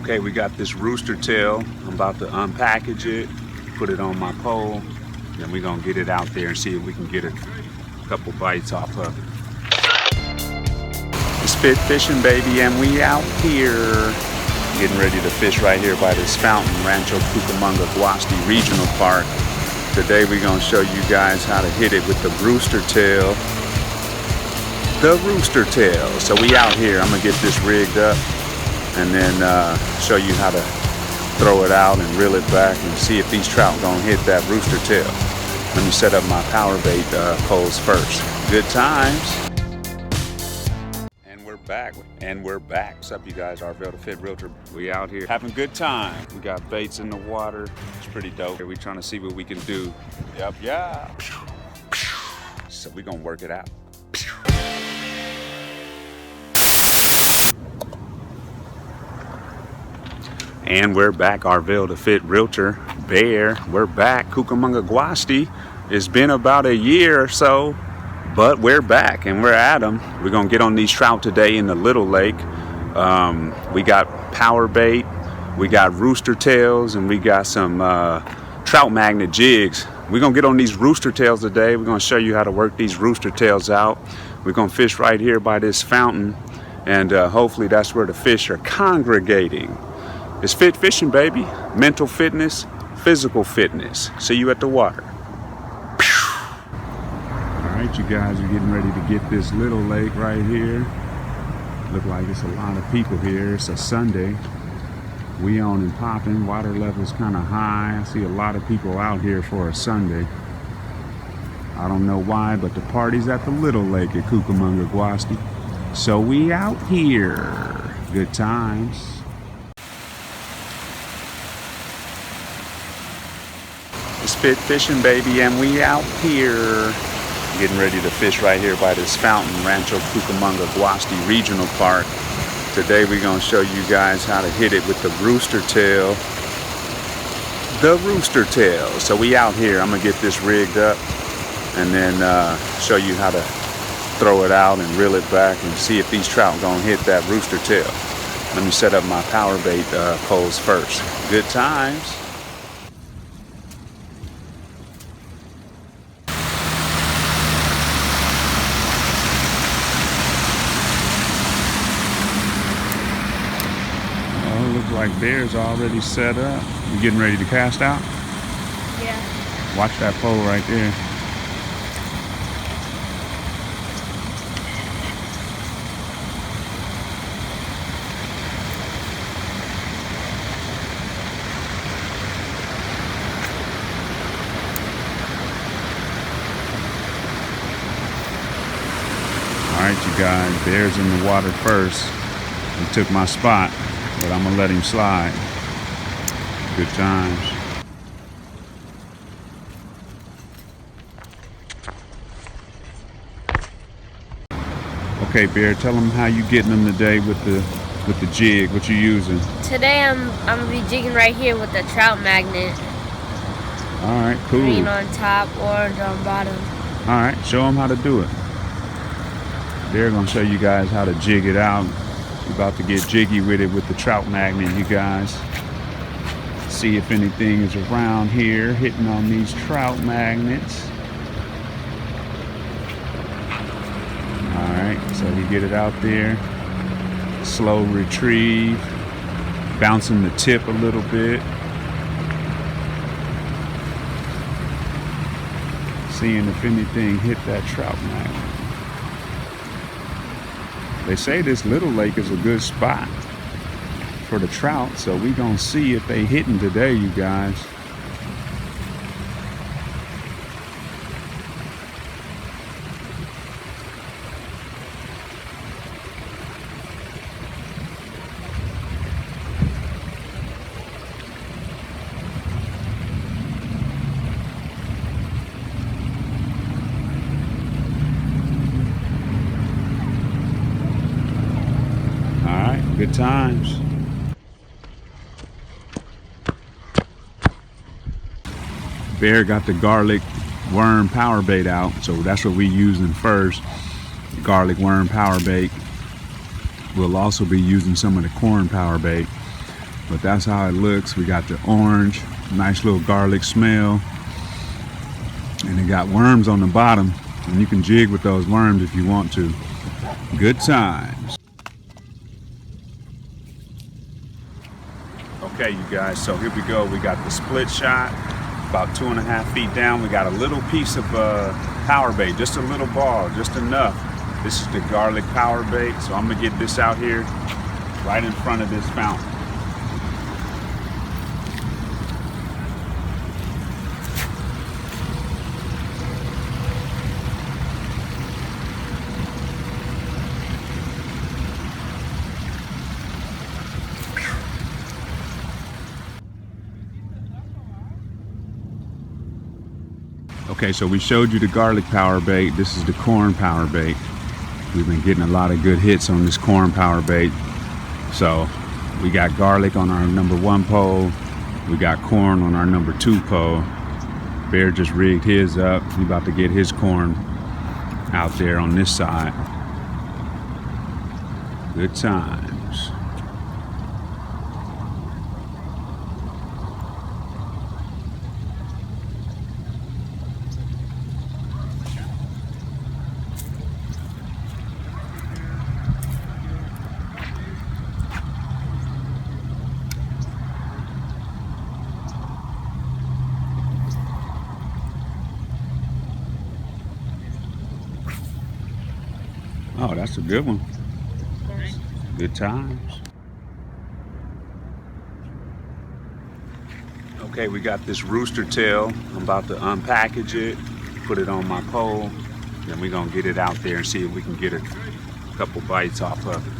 Okay, we got this Rooster Tail. I'm about to unpackage it, put it on my pole, then we're gonna get it out there and see if we can get a couple bites off of it. It's Fit Fishing, baby, and we out here. Getting ready to fish right here by this fountain, Rancho Cucamonga Guasti Regional Park. Today we're gonna show you guys how to hit it with the Rooster Tail. The Rooster Tail. So we out here, I'm gonna get this rigged up and then show you how to throw it out and reel it back and see if these trout gonna hit that Rooster Tail. Let me set up my PowerBait poles first. Good times. And we're back. What's up, you guys? Arvel, the Fit Realtor. We out here having a good time. We got baits in the water. It's pretty dope. We trying to see what we can do. Yep, yeah. So we gonna work it out. And we're back, Arvel, the Fit Realtor. Bear, we're back. Cucamonga Guasti. It's been about a year or so, but we're back and we're at them. We're gonna get on these trout today in the little lake. We got PowerBait, we got Rooster Tails, and we got some trout magnet jigs. We're gonna get on these Rooster Tails today. We're gonna show you how to work these Rooster Tails out. We're gonna fish right here by this fountain, and hopefully that's where the fish are congregating. It's Fit Fishing, baby. Mental fitness, physical fitness. See you at the water. All right, you guys are getting ready to get this little lake right here. Look like it's a lot of people here. It's a Sunday. We on and popping. Water level's kind of high. I see a lot of people out here for a Sunday. I don't know why, but the party's at the little lake at Cucamonga Guasti. So we out here. Good times. It's Fit Fishing, baby, and we out here. Getting ready to fish right here by this fountain, Rancho Cucamonga Guasti Regional Park. Today we're gonna show you guys how to hit it with the Rooster Tail. The Rooster Tail. So we out here, I'm gonna get this rigged up and then show you how to throw it out and reel it back and see if these trout gonna hit that Rooster Tail. Let me set up my PowerBait poles first. Good times. Like Bear's already set up. You getting ready to cast out? Yeah. Watch that pole right there. All right, you guys, Bear's in the water first. He took my spot, but I'm gonna let him slide. Good times. Okay, Bear, tell them how you getting them today with the jig. What you using? Today I'm gonna be jigging right here with the trout magnet. All right, cool. Green on top, orange on bottom. All right, show them how to do it. Bear gonna show you guys how to jig it out. About to get jiggy with it with the trout magnet, you guys. See if anything is around here hitting on these trout magnets. All right, so you get it out there. Slow retrieve, bouncing the tip a little bit. Seeing if anything hit that trout magnet. They say this little lake is a good spot for the trout, so we gonna see if they hitting today, you guys. Good times. Bear got the garlic worm power bait out, so that's what we using first. The garlic worm power bait. We'll also be using some of the corn power bait. but that's how it looks. We got the orange, nice little garlic smell, and it got worms on the bottom, and you can jig with those worms if you want to. Good times. Okay, you guys, so here we go. We got the split shot, about 2.5 feet down. We got a little piece of PowerBait, just a little ball, just enough. This is the garlic PowerBait, so I'm gonna get this out here right in front of this fountain. Okay, so we showed you the garlic PowerBait. This is the corn PowerBait. We've been getting a lot of good hits on this corn PowerBait. So we got garlic on our number 1 pole. We got corn on our number 2 pole. Bear just rigged his up. He's about to get his corn out there on this side. Good times. Oh, that's a good one. Good times. Okay, we got this Rooster Tail. I'm about to unpackage it, put it on my pole, then we're gonna get it out there and see if we can get a couple bites off of it.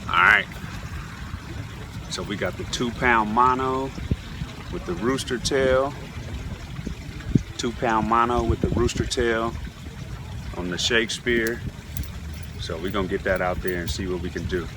Alright, so we got the 2-pound mono with the Rooster Tail. 2-pound mono with the Rooster Tail on the Shakespeare. So we're gonna get that out there and see what we can do.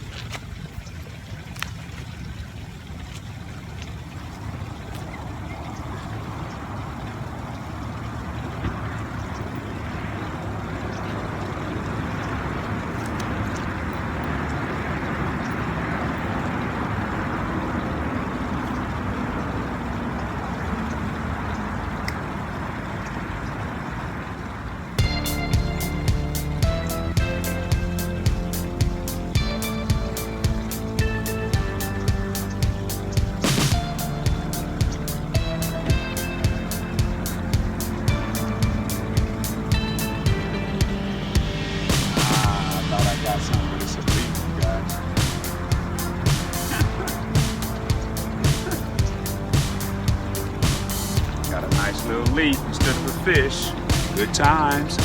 Little leaf instead of a fish. Good times.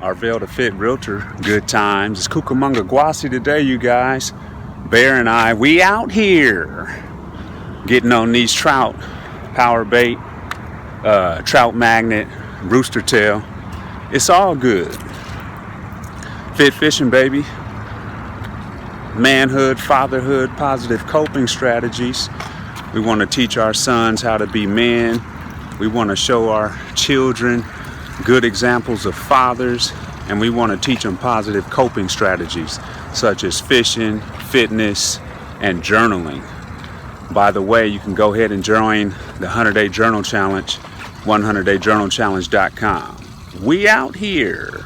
Arvel to Fit Realtor, good times. It's Cucamonga Guasti today, you guys. Bear and I, we out here getting on these trout, PowerBait, trout magnet, Rooster Tail. It's all good. Fit fishing, baby. Manhood, fatherhood, positive coping strategies. We want to teach our sons how to be men. We want to show our children good examples of fathers, and we want to teach them positive coping strategies such as fishing, fitness, and journaling. By the way, you can go ahead and join the 100-Day Journal Challenge, 100dayjournalchallenge.com. We out here.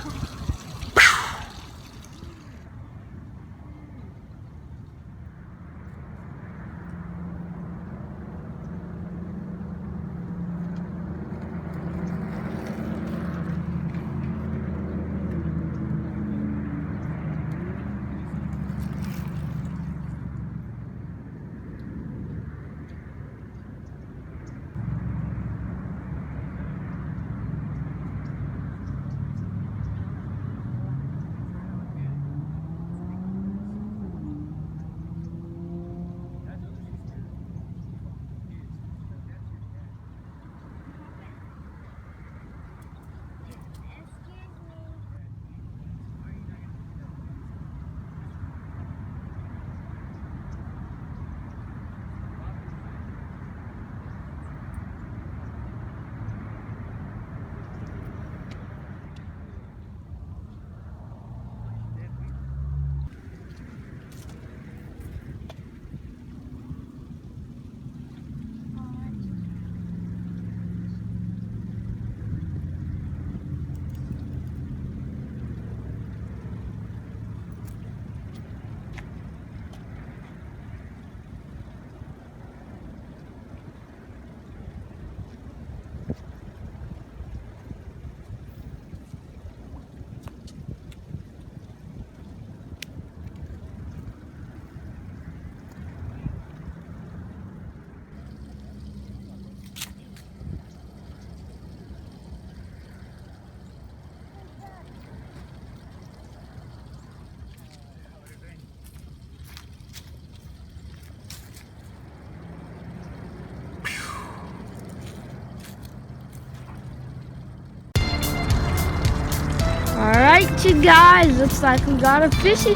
Alright, you guys, looks like we got a fishy.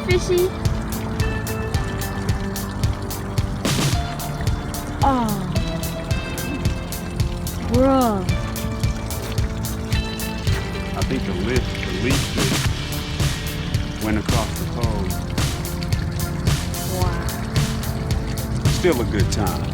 Oh, bruh. I think the leaf went across the pole. Wow. Still a good time.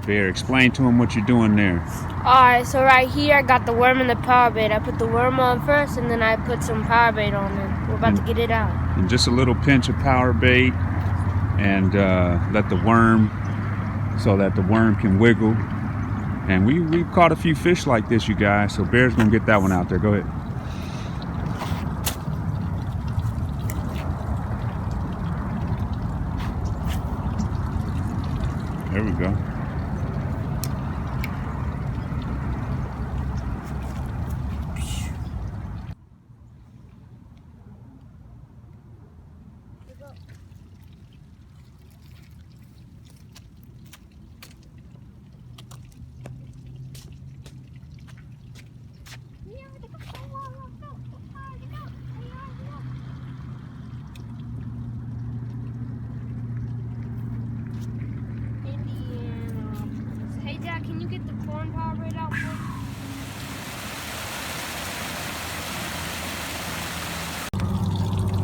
Bear, explain to him what you're doing there. Alright, so right here I got the worm and the PowerBait. I put the worm on first and then I put some PowerBait on it. We're about to get it out. And just a little pinch of PowerBait and let the worm, so that the worm can wiggle. And we've caught a few fish like this, you guys, so Bear's gonna get that one out there. Go ahead. There we go. Hey Dad, can you get the corn PowerBait out for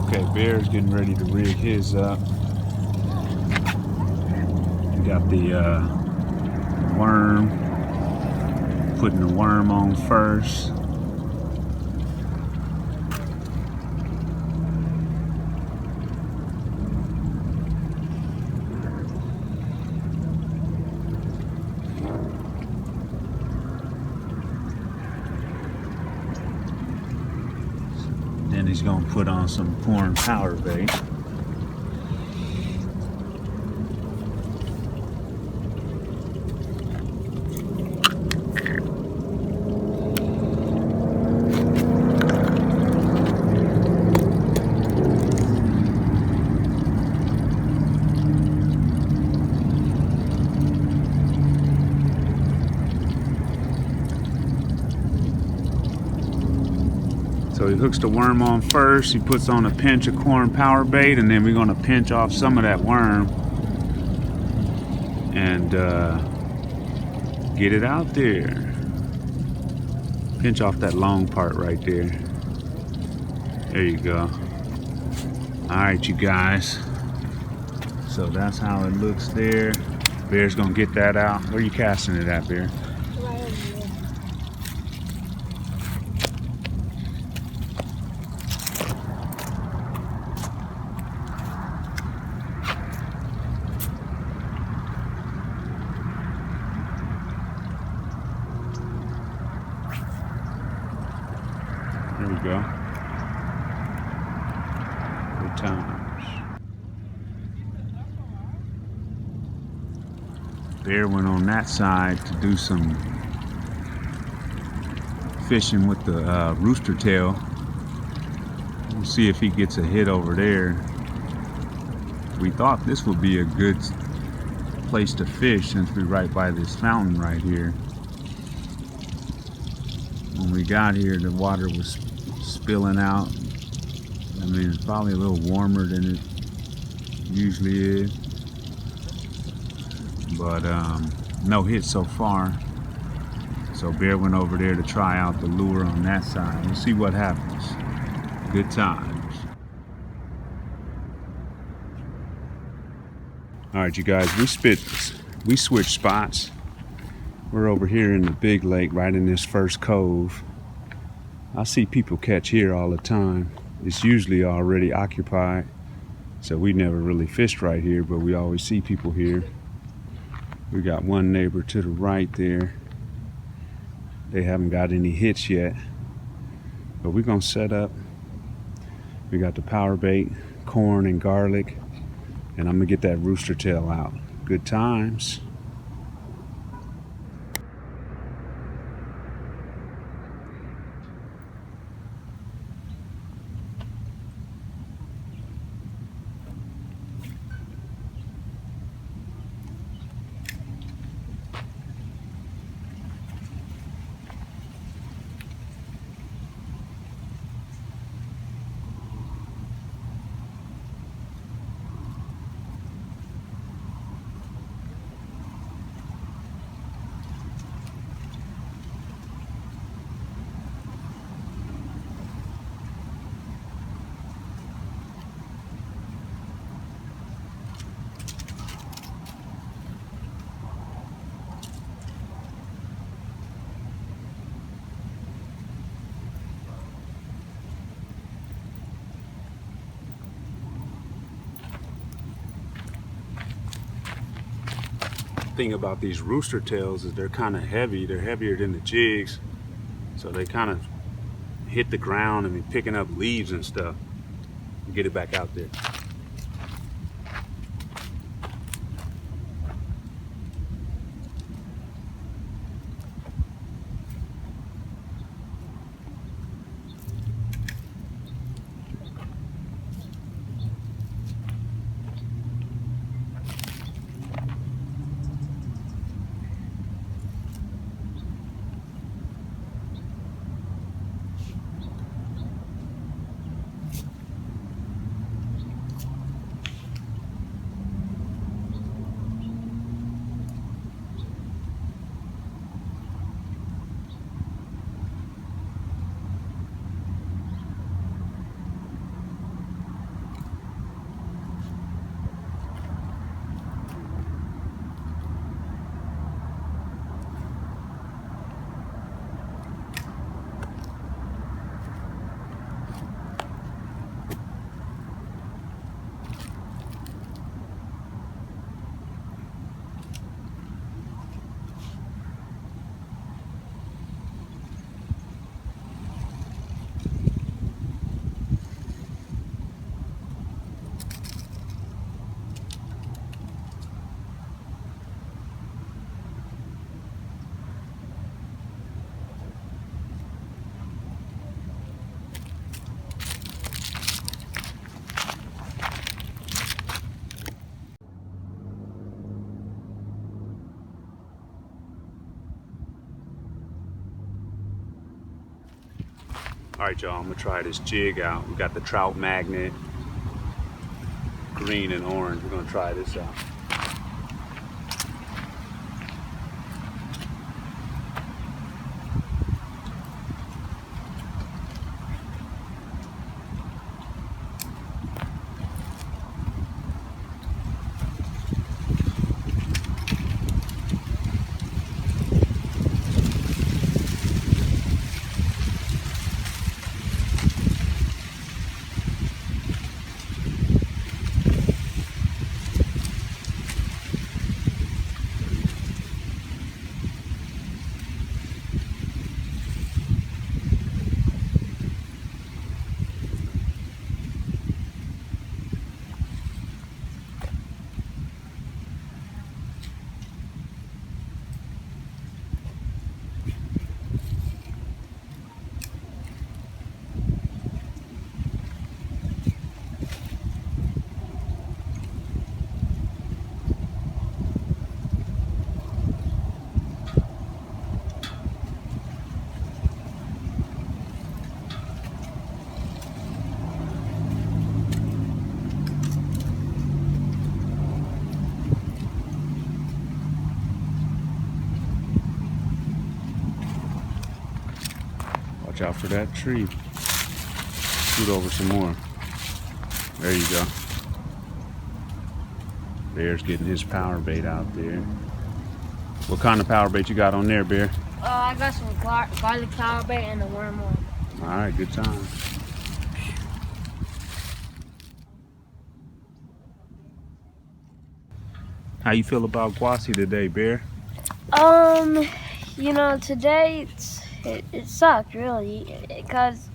Okay, Bear's getting ready to rig his up. We got the worm, putting the worm on first. Then he's gonna put on some corn PowerBait. So he hooks the worm on first. He puts on a pinch of corn power bait, and then we're gonna pinch off some of that worm and get it out there. Pinch off that long part right there. There you go. All right, you guys. So that's how it looks there. Bear's gonna get that out. Where are you casting it at, Bear? Right over here. There we go. Good times. Bear went on that side to do some fishing with the Rooster Tail. We'll see if he gets a hit over there. We thought this would be a good place to fish since we're right by this fountain right here. When we got here, the water was spilling out. I mean, it's probably a little warmer than it usually is. But no hit so far. So Bear went over there to try out the lure on that side. We'll see what happens. Good times. All right, you guys, we switched spots. We're over here in the big lake, right in this first cove. I see people catch here all the time. It's usually already occupied, so we never really fished right here, but we always see people here. We got one neighbor to the right there. They haven't got any hits yet, but we're gonna set up. We got the power bait, corn and garlic, and I'm gonna get that Rooster Tail out. Good times. Thing about these Rooster Tails is they're kind of heavy. They're heavier than the jigs, so they kind of hit the ground and be picking up leaves and stuff. Get it back out there. Alright y'all, I'm gonna try this jig out. We got the trout magnet, green and orange. We're gonna try this out. Watch out for that tree. Scoot over some more. There you go. Bear's getting his power bait out there. What kind of power bait you got on there, Bear? I got some garlic power bait and a worm on. Alright, good time. How you feel about Guasti today, Bear? You know, today it sucked really, because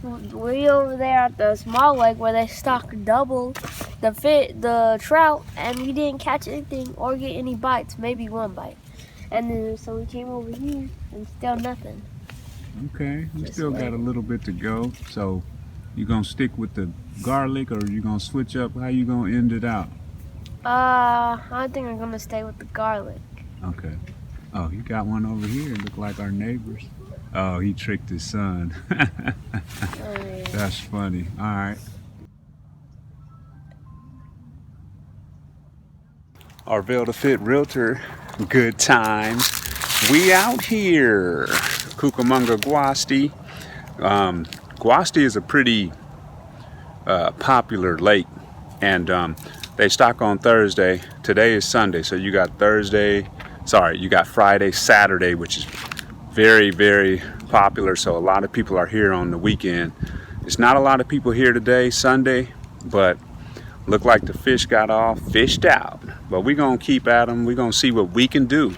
we over there at the small lake where they stock double the trout, and we didn't catch anything or get any bites, maybe one bite. And then so we came over here and still nothing. Okay, we still got a little bit to go. So you gonna stick with the garlic, or you gonna switch up? How you gonna end it out? I think I'm gonna stay with the garlic. Okay. Oh, you got one over here. Look like our neighbors. Oh, he tricked his son. That's funny. All right. Arvel the Fit Realtor. Good times. We out here. Cucamonga Guasti. Guasti is a pretty popular lake, and they stock on Thursday. Today is Sunday, so you got you got Friday, Saturday, which is very, very popular. So a lot of people are here on the weekend. It's not a lot of people here today, Sunday, but look like the fish got all fished out. But we're gonna keep at them. We're gonna see what we can do.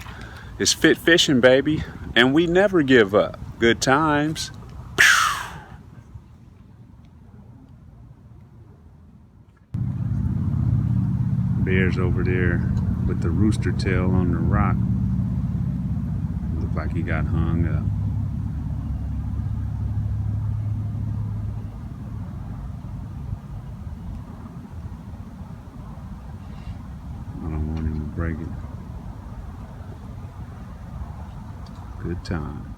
It's fit fishing, baby, and we never give up. Good times. Bear's over there with the rooster tail on the rock. Looked like he got hung up. I don't want him to break it. Good time.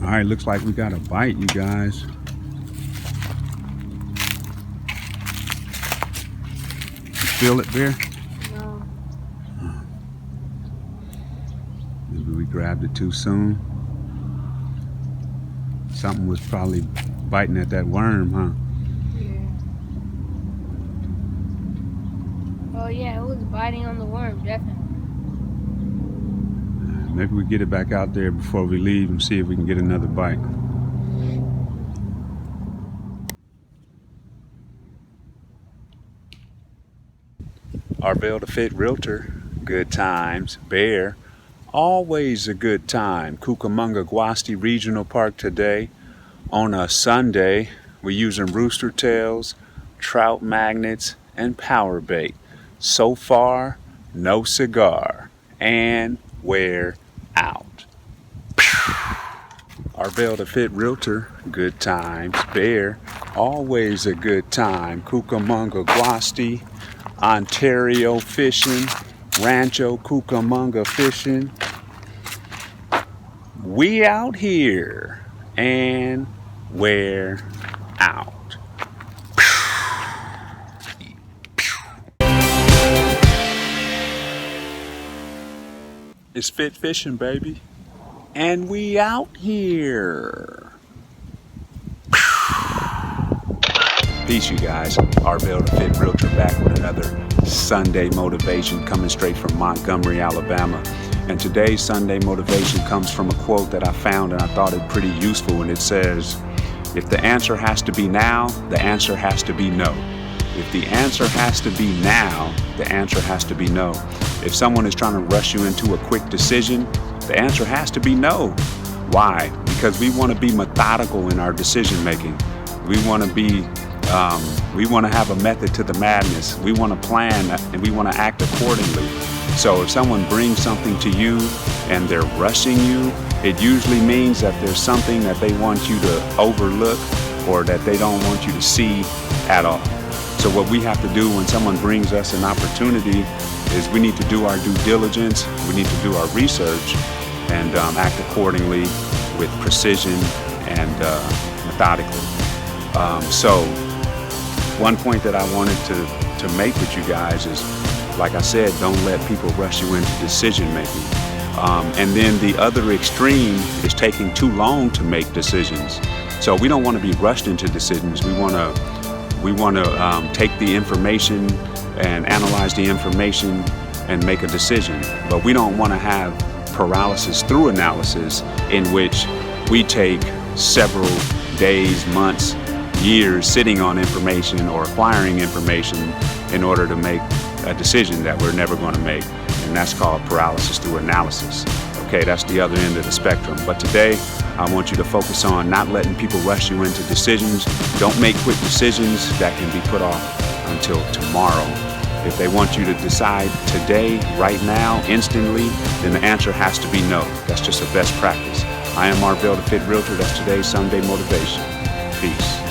All right, looks like we got a bite, you guys. You feel it, Bear? No. Maybe we grabbed it too soon. Something was probably biting at that worm, huh? Yeah. Oh yeah, it was biting on the worm, definitely. Maybe we get it back out there before we leave and see if we can get another bite. Arvel the Fit Realtor. Good times. Bear. Always a good time. Cucamonga Guasti Regional Park today. On a Sunday, we're using Rooster Tails, trout magnets, and power bait. So far, no cigar. And we're out. Arvel the Fit Realtor, good times. Bear, always a good time. Cucamonga Guasti, Ontario fishing, Rancho Cucamonga fishing. We out here and we're out. It's fit fishing, baby. And we out here. Peace, you guys. Arvel the Fit Realtor back with another Sunday motivation coming straight from Montgomery, Alabama. And today's Sunday motivation comes from a quote that I found and I thought it pretty useful. And it says, if the answer has to be now, the answer has to be no. If the answer has to be now, the answer has to be no. If someone is trying to rush you into a quick decision, the answer has to be no. Why? Because we want to be methodical in our decision making. We want to have a method to the madness. We want to plan and we want to act accordingly. So if someone brings something to you and they're rushing you, it usually means that there's something that they want you to overlook or that they don't want you to see at all. So what we have to do when someone brings us an opportunity is we need to do our due diligence, we need to do our research, and act accordingly with precision and methodically. So one point that I wanted to make with you guys is, like I said, don't let people rush you into decision making. And then the other extreme is taking too long to make decisions. So we don't want to be rushed into decisions. We want to take the information and analyze the information and make a decision. But we don't want to have paralysis through analysis in which we take several days, months, years sitting on information or acquiring information in order to make a decision that we're never going to make. And that's called paralysis through analysis. Okay, that's the other end of the spectrum. But today, I want you to focus on not letting people rush you into decisions. Don't make quick decisions that can be put off until tomorrow. If they want you to decide today, right now, instantly, then the answer has to be no. That's just a best practice. I am Arvel the Fit Realtor. That's today's Sunday motivation. Peace.